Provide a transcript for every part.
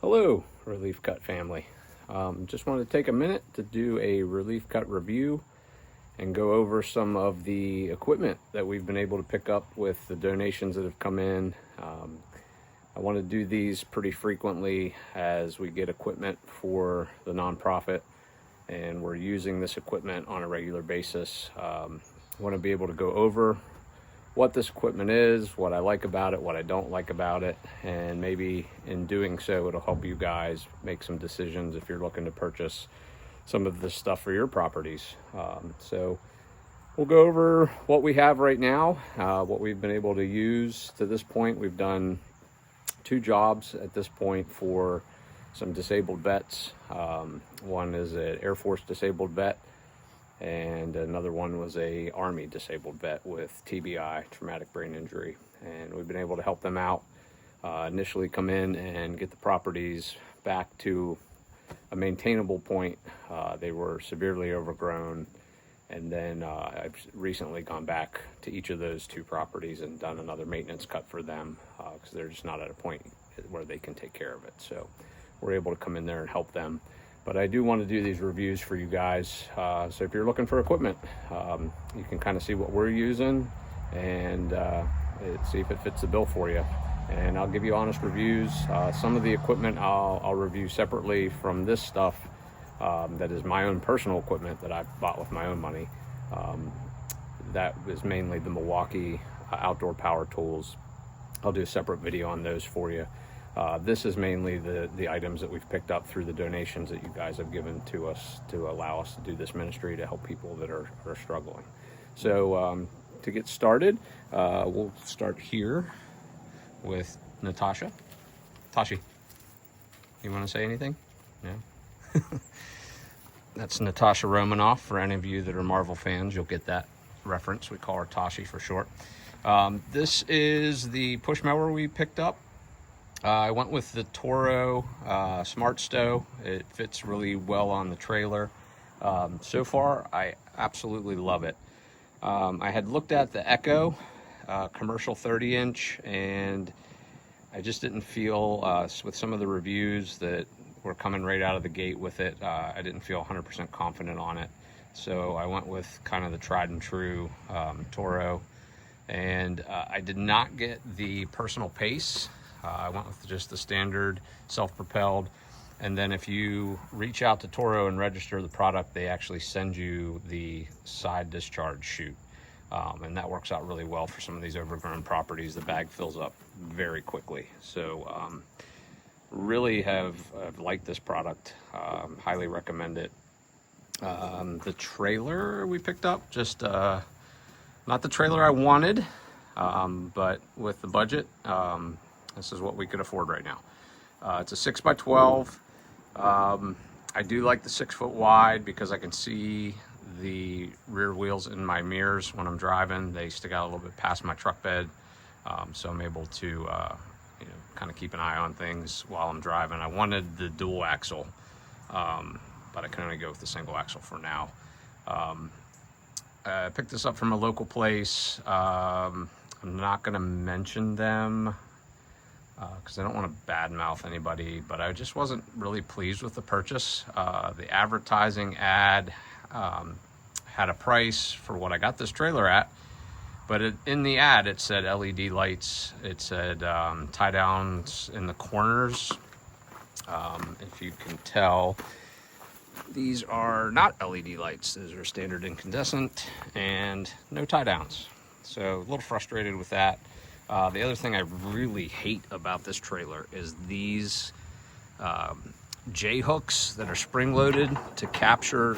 Hello, Relief Cut family. Just wanted to take a minute to do a Relief Cut review and go over some of the equipment that we've been able to pick up with the donations that have come in. I want to do these pretty frequently as we get equipment for the nonprofit and we're using this equipment on a regular basis. I want to be able to go over what this equipment is, what I like about it, what I don't like about it, and maybe in doing so it'll help you guys make some decisions if you're looking to purchase some of this stuff for your properties. So we'll go over what we have right now, what we've been able to use to this point. We've done 2 jobs at this point for some disabled vets. One is an Air Force disabled vet, and another one was a Army disabled vet with TBI, traumatic brain injury. And we've been able to help them out, initially come in and get the properties back to a maintainable point. They were severely overgrown. And then I've recently gone back to each of those 2 properties and done another maintenance cut for them because they're just not at a point where they can take care of it. So we're able to come in there and help them. But I do want to do these reviews for you guys. So if you're looking for equipment, you can kind of see what we're using and see if it fits the bill for you. And I'll give you honest reviews. Some of the equipment I'll review separately from this stuff. That is my own personal equipment that I bought with my own money. That is mainly the Milwaukee outdoor power tools. I'll do a separate video on those for you. This is mainly the items that we've picked up through the donations that you guys have given to us to allow us to do this ministry to help people that are struggling. So to get started, we'll start here with Natasha. Tashi, you want to say anything? No? That's Natasha Romanoff. For any of you that are Marvel fans, you'll get that reference. We call her Tashi for short. This is the push mower we picked up. I went with the Toro Smart Stow. It fits really well on the trailer. So far, I absolutely love it. I had looked at the Echo commercial 30-inch, and I just didn't feel, with some of the reviews that were coming right out of the gate with it, I didn't feel 100% confident on it. So I went with kind of the tried and true Toro. And I did not get the personal pace. I went with just the standard self-propelled. And then if you reach out to Toro and register the product, they actually send you the side discharge chute. And that works out really well for some of these overgrown properties. The bag fills up very quickly. So really have liked this product. Highly recommend it. The trailer we picked up, just not the trailer I wanted, but with the budget, this is what we could afford right now. It's a 6x12. I do like the 6 foot wide because I can see the rear wheels in my mirrors when I'm driving. They stick out a little bit past my truck bed, so I'm able to kind of keep an eye on things while I'm driving. I wanted the dual axle, but I can only go with the single axle for now. I picked this up from a local place. I'm not going to mention them because I don't want to badmouth anybody, but I just wasn't really pleased with the purchase. The advertising ad had a price for what I got this trailer at, but in the ad it said LED lights. It said tie downs in the corners. If you can tell, these are not LED lights. These are standard incandescent and no tie downs. So a little frustrated with that. The other thing I really hate about this trailer is these J hooks that are spring loaded to capture.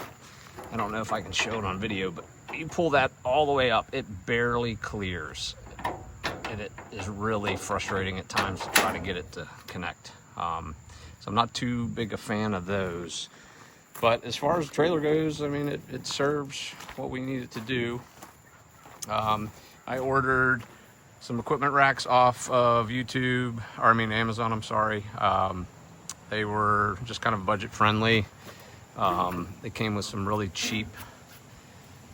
I don't know if I can show it on video, but you pull that all the way up, it barely clears. And it is really frustrating at times to try to get it to connect. So I'm not too big a fan of those. But as far as the trailer goes, I mean, it serves what we need it to do. I ordered some equipment racks off of Amazon, I'm sorry. They were just kind of budget friendly. They came with some really cheap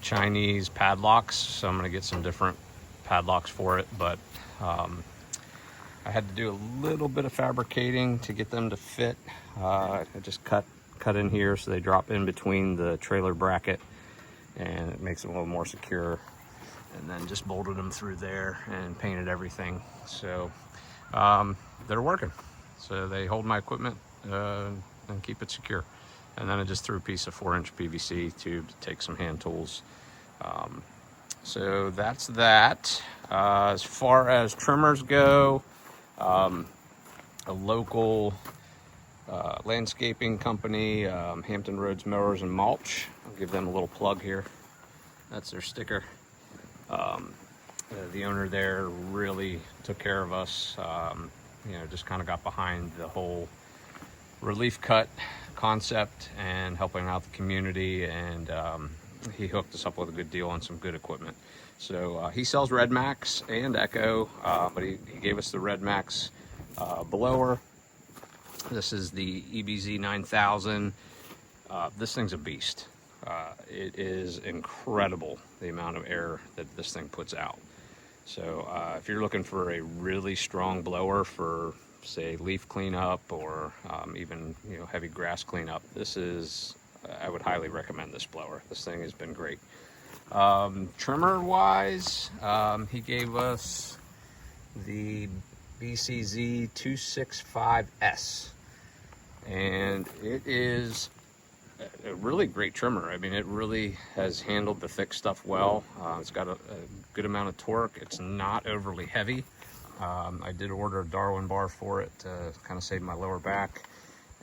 Chinese padlocks, so I'm gonna get some different padlocks for it, but I I had to do a little bit of fabricating to get them to fit. I just cut in here so they drop in between the trailer bracket, and it makes it a little more secure. And then just bolted them through there and painted everything. So they're working. So they hold my equipment and keep it secure. And then I just threw a piece of 4-inch PVC tube to take some hand tools. So that's that. As far as trimmers go, a local landscaping company, Hampton Roads Mowers and Mulch. I'll give them a little plug here. That's their sticker. The owner there really took care of us. Just kind of got behind the whole relief cut concept and helping out the community, and he hooked us up with a good deal on some good equipment. So he sells Red Max and Echo, but he gave us the Red Max blower. This is the EBZ 9000. This thing's a beast. It is incredible the amount of air that this thing puts out. So if you're looking for a really strong blower for, say, leaf cleanup or even heavy grass cleanup, I would highly recommend this blower. This thing has been great. Trimmer wise, he gave us the BCZ 265S, and it is a really great trimmer. I mean, it really has handled the thick stuff well. It's got a good amount of torque. It's not overly heavy. I did order a Darwin bar for it to kind of save my lower back,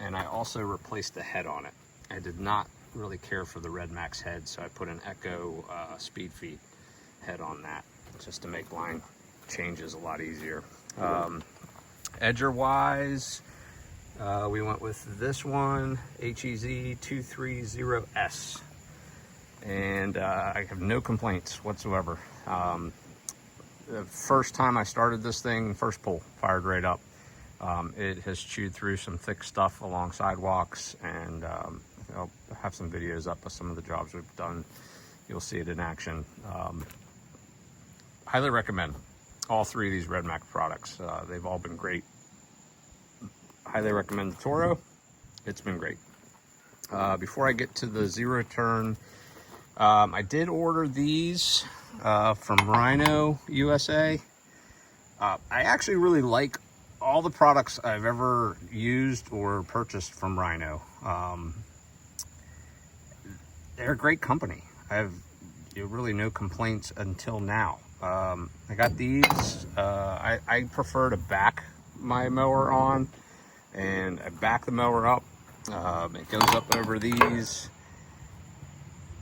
and I also replaced the head on it. I did not really care for the Red Max head, so I put an Echo Speed Feed head on that just to make line changes a lot easier. Edger wise, we went with this one, HEZ 230S, and I have no complaints whatsoever. The first time I started this thing, first pull, fired right up. It has chewed through some thick stuff along sidewalks, and I'll have some videos up of some of the jobs we've done. You'll see it in action. Highly recommend all three of these Red Max products. They've all been great. Highly recommend the Toro. It's been great. Before I get to the zero turn, I did order these from Rhino USA. I actually really like all the products I've ever used or purchased from Rhino. They're a great company. I have really no complaints until now. I got these. I prefer to back my mower on, and I back the mower up. It goes up over these,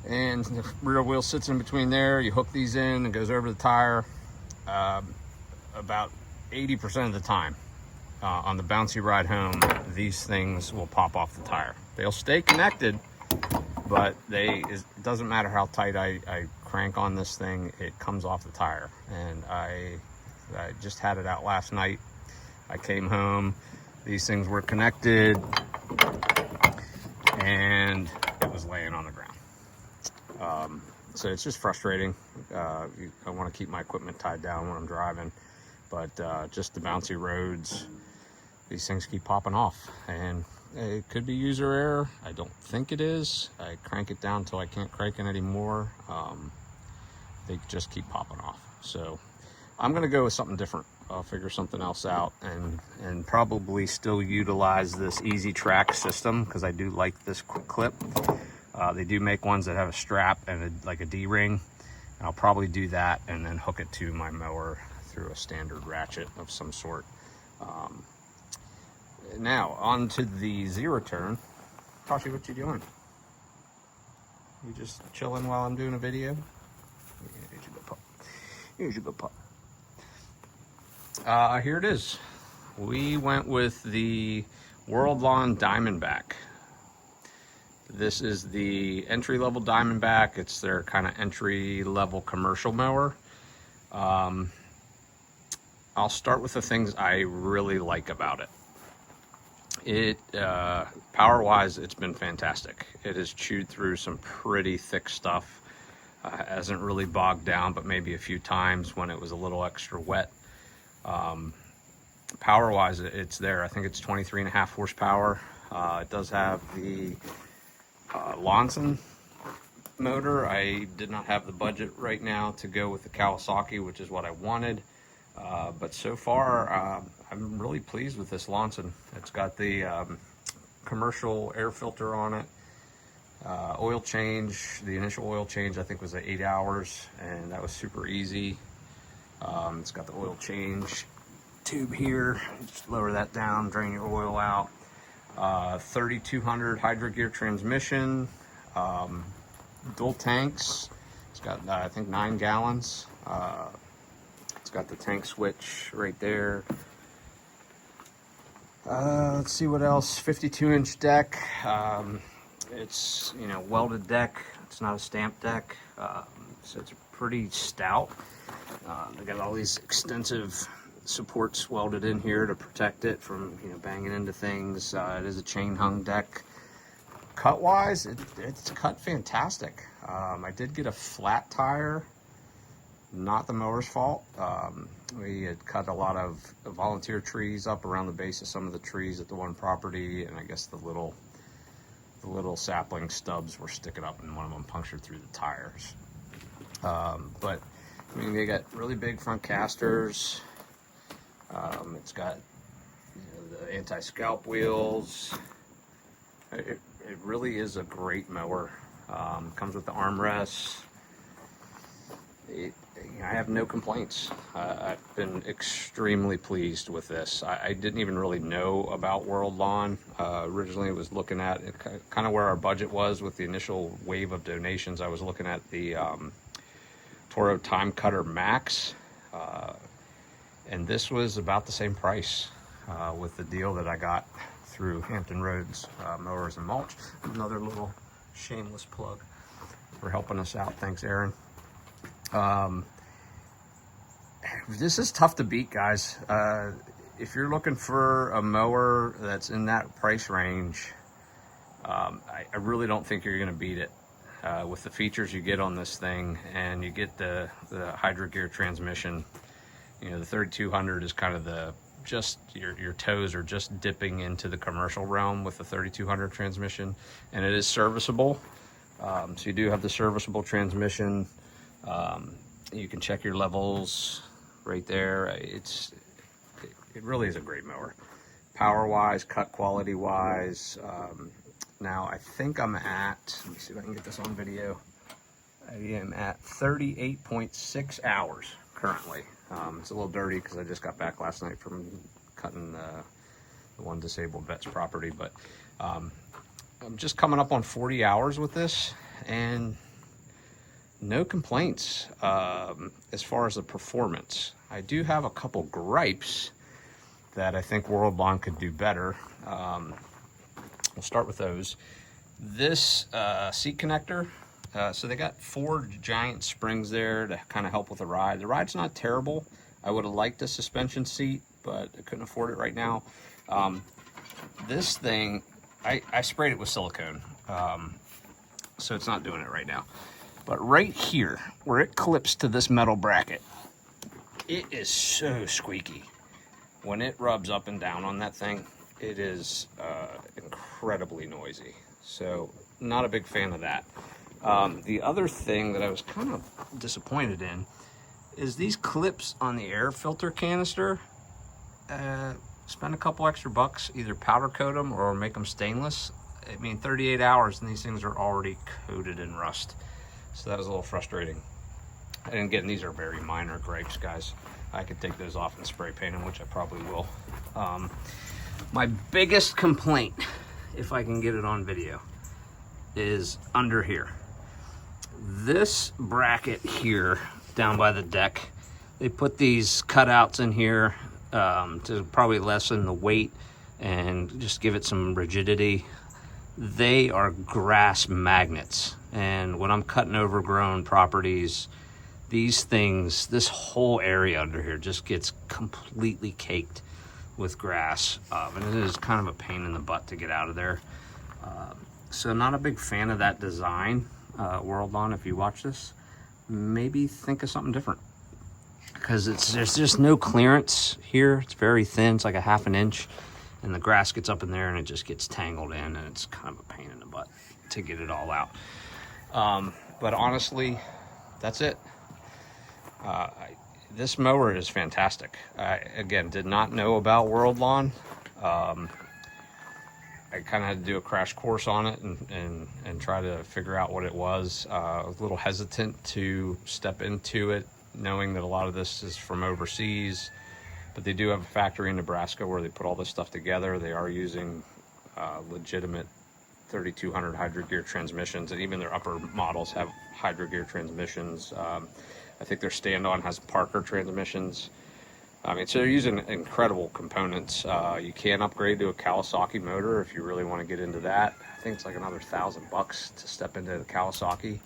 and the rear wheel sits in between there. You hook these in, and goes over the tire. About 80% of the time on the bouncy ride home, these things will pop off the tire. They'll stay connected, but it doesn't matter how tight I crank on this thing, it comes off the tire. And I just had it out last night. I came home, these things were connected, and it was laying on the ground. So it's just frustrating. I want to keep my equipment tied down when I'm driving, but just the bouncy roads, these things keep popping off, and it could be user error. I don't think it is. I crank it down until I can't crank it anymore. They just keep popping off. So I'm gonna go with something different. I'll figure something else out, and probably still utilize this Easy Track system, because I do like this quick clip. They do make ones that have a strap and like a D-ring. I'll probably do that and then hook it to my mower through a standard ratchet of some sort. Now on to the zero turn. Toshi, what you doing? You just chilling while I'm doing a video? Here's your good pup. Here's your good pup. Here it is. We went with the World Lawn Diamondback. This is the entry-level Diamondback. It's their kind of entry-level commercial mower. I'll start with the things I really like about it. Power-wise, it's been fantastic. It has chewed through some pretty thick stuff. Hasn't really bogged down, but maybe a few times when it was a little extra wet. power wise, it's there. I think it's 23.5 horsepower. It does have the Lonson motor. I did not have the budget right now to go with the Kawasaki, which is what I wanted. But so far, I'm really pleased with this Lonson. It's got the commercial air filter on it. Oil change, the initial oil change I think was at 8 hours, and that was super easy. It's got the oil change tube here. Just lower that down, drain your oil out. 3200 Hydro Gear transmission, dual tanks. It's got I think 9 gallons. It's got the tank switch right there. Let's see what else. 52-inch deck. It's, you know, welded deck. It's not a stamped deck, so it's pretty stout. They got all these extensive supports welded in here to protect it from, you know, banging into things. It is a chain hung deck. Cut wise, it's cut fantastic. I did get a flat tire. Not the mower's fault. We had cut a lot of volunteer trees up around the base of some of the trees at the one property, and I guess the little sapling stubs were sticking up, and one of them punctured through the tires. But I mean, they got really big front casters. It's got, you know, the anti-scalp wheels. It really is a great mower. Comes with the armrests. I have no complaints. I've been extremely pleased with this. I didn't even really know about World Lawn. Originally, I was looking at it, kind of where our budget was with the initial wave of donations. I was looking at the Toro Time Cutter Max, and this was about the same price with the deal that I got through Hampton Roads Mowers and Mulch. Another little shameless plug for helping us out. Thanks, Aaron. This is tough to beat, guys. If you're looking for a mower that's in that price range, I really don't think you're going to beat it with the features you get on this thing, and you get the Hydro Gear transmission. You know, the 3200 is kind of just your toes are just dipping into the commercial realm with the 3200 transmission, and it is serviceable. So you do have the serviceable transmission. You can check your levels right there. It really is a great mower. Power wise, cut quality wise. Now I think I'm at, let me see if I can get this on video. I am at 38.6 hours currently. It's a little dirty because I just got back last night from cutting the one disabled vet's property, but I'm just coming up on 40 hours with this, and no complaints as far as the performance. I do have a couple gripes that I think World Lawn could do better. We'll start with those. This seat connector, so they got 4 giant springs there to kind of help with the ride. The ride's not terrible. I would have liked a suspension seat, but I couldn't afford it right now. This thing, I sprayed it with silicone, so it's not doing it right now. But right here, where it clips to this metal bracket, it is so squeaky. When it rubs up and down on that thing, it is incredibly noisy. So not a big fan of that. The other thing that I was kind of disappointed in is these clips on the air filter canister. Spend a couple extra bucks, either powder coat them or make them stainless. I mean, 38 hours and these things are already coated in rust. So that was a little frustrating. And again, these are very minor gripes, guys. I could take those off and spray paint them, which I probably will. My biggest complaint, if I can get it on video, is under here. This bracket here, down by the deck, they put these cutouts in here to probably lessen the weight and just give it some rigidity. They are grass magnets, and when I'm cutting overgrown properties, these things, this whole area under here just gets completely caked with grass, and it is kind of a pain in the butt to get out of there. So not a big fan of that design. World Lawn, if you watch this, maybe think of something different, because there's just no clearance here. It's very thin. It's like a ½ an inch, and the grass gets up in there and it just gets tangled in, and it's kind of a pain in the butt to get it all out. But honestly, that's it. This mower is fantastic. I, again, did not know about World Lawn. I kind of had to do a crash course on it and try to figure out what it was. I was a little hesitant to step into it, knowing that a lot of this is from overseas, but they do have a factory in Nebraska where they put all this stuff together. They are using legitimate 3200 Hydro Gear transmissions, and even their upper models have Hydro Gear transmissions. I think their stand-on has Parker transmissions. I mean, so they're using incredible components. You can upgrade to a Kawasaki motor if you really want to get into that. I think it's like another $1,000 to step into the Kawasaki.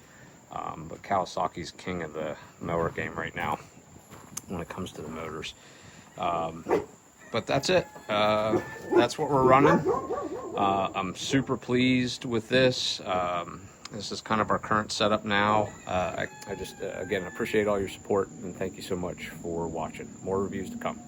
But Kawasaki's king of the mower game right now when it comes to the motors. But that's it. That's what we're running. I'm super pleased with this. This is kind of our current setup now. I just, again, appreciate all your support, and thank you so much for watching. More reviews to come.